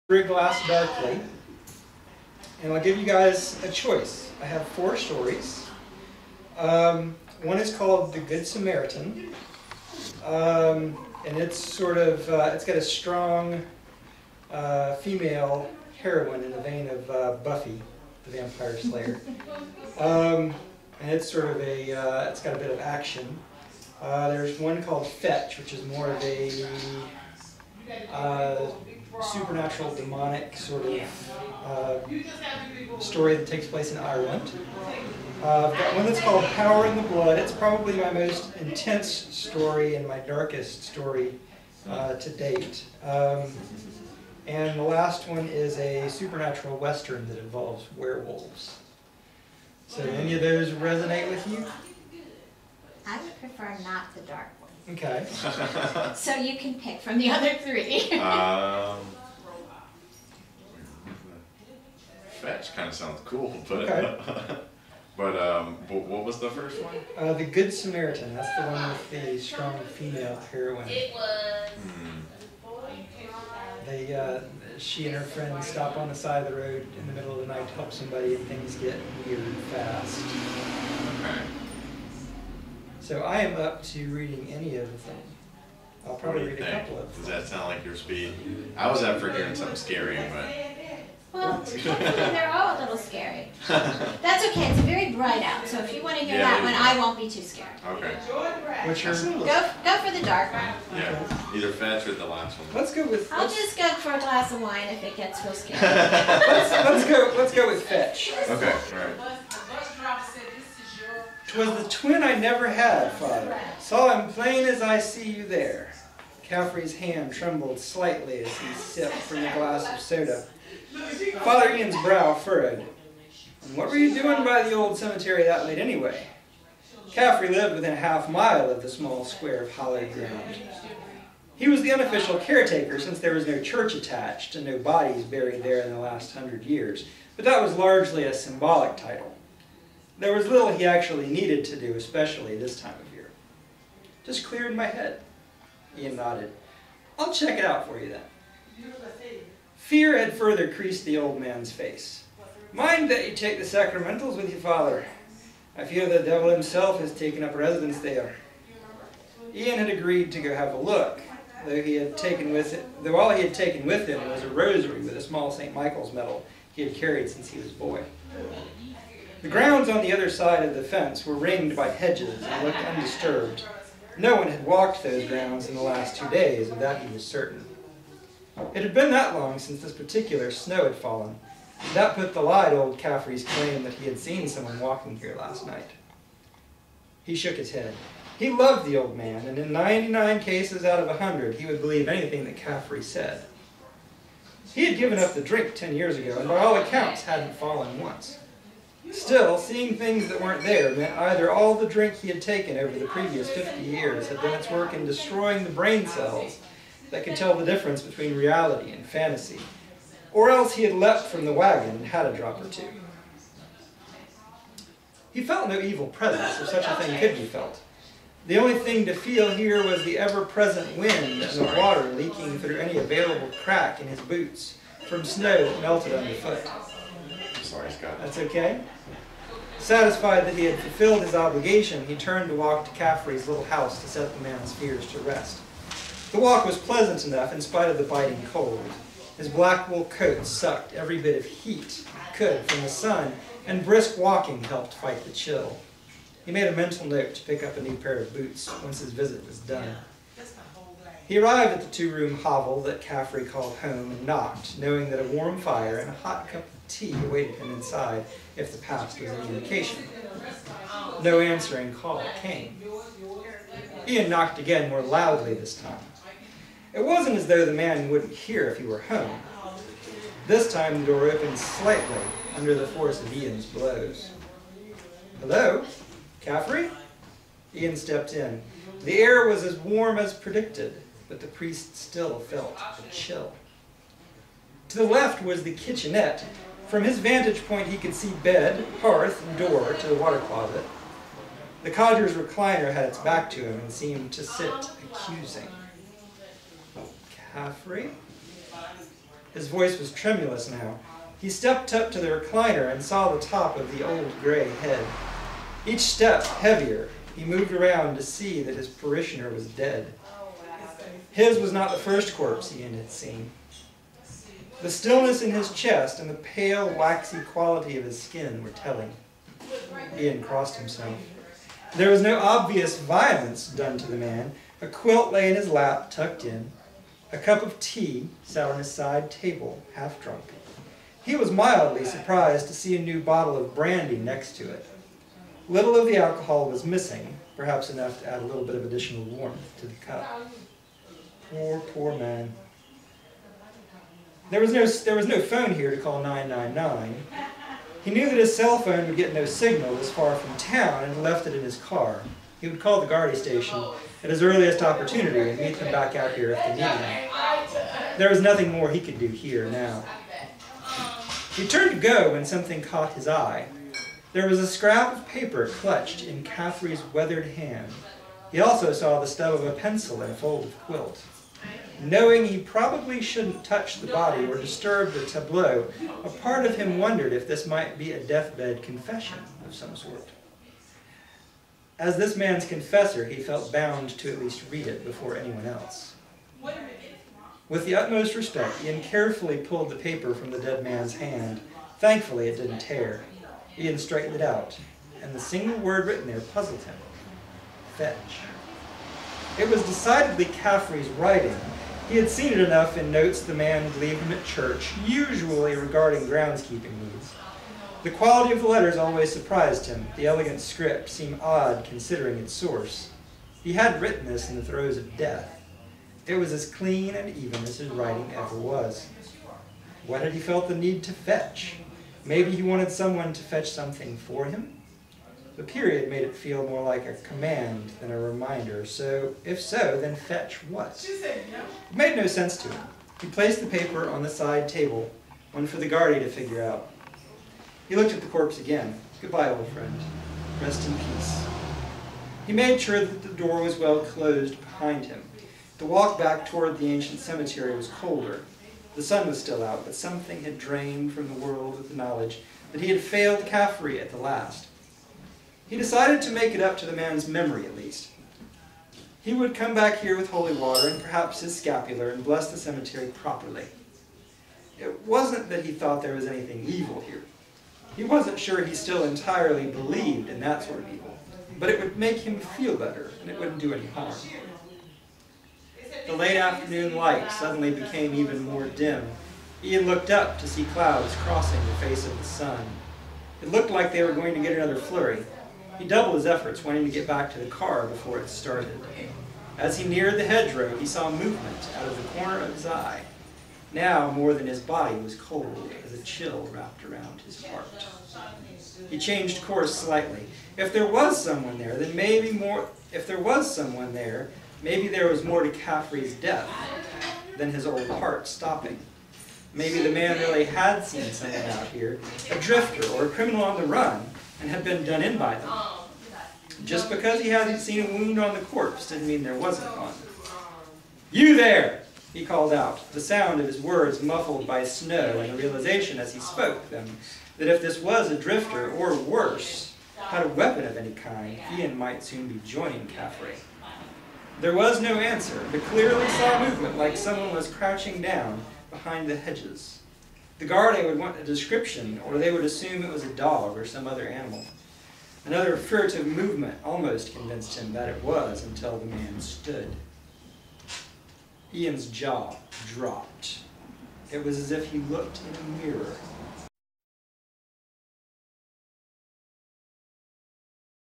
Read glass darkly, and I'll give you guys a choice. I have 4 stories. One is called The Good Samaritan, and it's sort of it's got a strong female heroine in the vein of Buffy, the Vampire Slayer, and it's sort of a it's got a bit of action. There's one called Fetch, which is more of a supernatural, demonic sort of story that takes place in Ireland. I've got one that's called Power in the Blood. It's probably my most intense story and my darkest story to date. And the last one is a supernatural western that involves werewolves. So any of those resonate with you? I would prefer not the dark one. Okay. So you can pick from the other 3. Fetch kind of sounds cool, but Okay. but what was the first one? The Good Samaritan. That's the one with the strong female heroine. She and her friend stop on the side of the road in the middle of the night to help somebody, and things get weird fast. Okay. So I am up to reading any of them. I'll probably read a couple of them. Does that sound like your speed? I was up for hearing something scary, but... Well, hopefully they're all a little scary. That's okay. It's very bright out, so if you want to hear that one, I won't be too scared. Okay. What's your... Go for the dark one. Yeah, either Fetch or the last one. Let's go with... I'll just go for a glass of wine if it gets real scary. let's go with Fetch. Okay, right. 'Twas the twin I never had, Father. Saw him plain as I see you there. Caffrey's hand trembled slightly as he sipped from the glass of soda. Father Ian's brow furrowed. And what were you doing by the old cemetery that late anyway? Caffrey lived within a half-mile of the small square of hallowed ground. He was the unofficial caretaker since there was no church attached and no bodies buried there in the last 100 years, but that was largely a symbolic title. There was little he actually needed to do, especially this time of year. Just cleared my head. Ian nodded. I'll check it out for you then. Fear had further creased the old man's face. Mind that you take the sacramentals with you, Father. I fear the devil himself has taken up residence there. Ian had agreed to go have a look, though all he had taken with him was a rosary with a small St. Michael's medal he had carried since he was a boy. The grounds on the other side of the fence were ringed by hedges and looked undisturbed. No one had walked those grounds in the last 2 days, of that he was certain. It had been that long since this particular snow had fallen. That put the lie to old Caffrey's claim that he had seen someone walking here last night. He shook his head. He loved the old man, and in 99 cases out of 100, he would believe anything that Caffrey said. He had given up the drink 10 years ago, and by all accounts hadn't fallen once. Still, seeing things that weren't there meant either all the drink he had taken over the previous 50 years had done its work in destroying the brain cells that could tell the difference between reality and fantasy, or else he had leapt from the wagon and had a drop or 2. He felt no evil presence, if such a thing could be felt. The only thing to feel here was the ever-present wind and the water leaking through any available crack in his boots from snow that melted underfoot. Sorry, Scott. That's okay. Satisfied that he had fulfilled his obligation, he turned to walk to Caffrey's little house to set the man's fears to rest. The walk was pleasant enough in spite of the biting cold. His black wool coat sucked every bit of heat it could from the sun, and brisk walking helped fight the chill. He made a mental note to pick up a new pair of boots once his visit was done. He arrived at the 2-room hovel that Caffrey called home and knocked, knowing that a warm fire and a hot cup of tea awaited him inside if the past was any indication. No answering call came. Ian knocked again, more loudly this time. It wasn't as though the man wouldn't hear if he were home. This time the door opened slightly under the force of Ian's blows. Hello? Caffrey? Ian stepped in. The air was as warm as predicted, but the priest still felt a chill. To the left was the kitchenette. From his vantage point he could see bed, hearth, and door to the water closet. The codger's recliner had its back to him and seemed to sit accusing. Caffrey? His voice was tremulous now. He stepped up to the recliner and saw the top of the old gray head. Each step heavier, he moved around to see that his parishioner was dead. His was not the first corpse Ian had seen. The stillness in his chest and the pale, waxy quality of his skin were telling. Ian crossed himself. There was no obvious violence done to the man. A quilt lay in his lap, tucked in. A cup of tea sat on his side table, half drunk. He was mildly surprised to see a new bottle of brandy next to it. Little of the alcohol was missing, perhaps enough to add a little bit of additional warmth to the cup. Poor, poor man. There was no phone here to call 999. He knew that his cell phone would get no signal this far from town and left it in his car. He would call the Gardaí station at his earliest opportunity and meet them back out here if they needed him. There was nothing more he could do here now. He turned to go when something caught his eye. There was a scrap of paper clutched in Caffrey's weathered hand. He also saw the stub of a pencil and a fold of quilt. Knowing he probably shouldn't touch the body or disturb the tableau, a part of him wondered if this might be a deathbed confession of some sort. As this man's confessor, he felt bound to at least read it before anyone else. With the utmost respect, Ian carefully pulled the paper from the dead man's hand. Thankfully, it didn't tear. Ian straightened it out, and the single word written there puzzled him. Fetch. It was decidedly Caffrey's writing. He had seen it enough in notes the man would leave him at church, usually regarding groundskeeping needs. The quality of the letters always surprised him. The elegant script seemed odd considering its source. He had written this in the throes of death. It was as clean and even as his writing ever was. What had he felt the need to fetch? Maybe he wanted someone to fetch something for him? The period made it feel more like a command than a reminder, so if so, then fetch what? It made no sense to him. He placed the paper on the side table, one for the Gardaí to figure out. He looked at the corpse again. Goodbye, old friend. Rest in peace. He made sure that the door was well closed behind him. The walk back toward the ancient cemetery was colder. The sun was still out, but something had drained from the world with the knowledge that he had failed Caffrey at the last. He decided to make it up to the man's memory at least. He would come back here with holy water and perhaps his scapular and bless the cemetery properly. It wasn't that he thought there was anything evil here. He wasn't sure he still entirely believed in that sort of evil, but it would make him feel better and it wouldn't do any harm. The late afternoon light suddenly became even more dim. Ian looked up to see clouds crossing the face of the sun. It looked like they were going to get another flurry. He doubled his efforts, wanting to get back to the car before it started. As he neared the hedgerow, he saw movement out of the corner of his eye. Now, more than his body was cold, as a chill wrapped around his heart. He changed course slightly. If there was someone there, then maybe there was more to Caffrey's death than his old heart stopping. Maybe the man really had seen someone out here, a drifter or a criminal on the run, and had been done in by them. Just because he hadn't seen a wound on the corpse didn't mean there wasn't one. "You there!" he called out, the sound of his words muffled by snow and the realization as he spoke them that if this was a drifter, or worse, had a weapon of any kind, Ian might soon be joining Caffrey. There was no answer, but clearly saw movement like someone was crouching down behind the hedges. The Gardaí would want a description, or they would assume it was a dog or some other animal. Another furtive movement almost convinced him that it was until the man stood. Ian's jaw dropped. It was as if he looked in a mirror.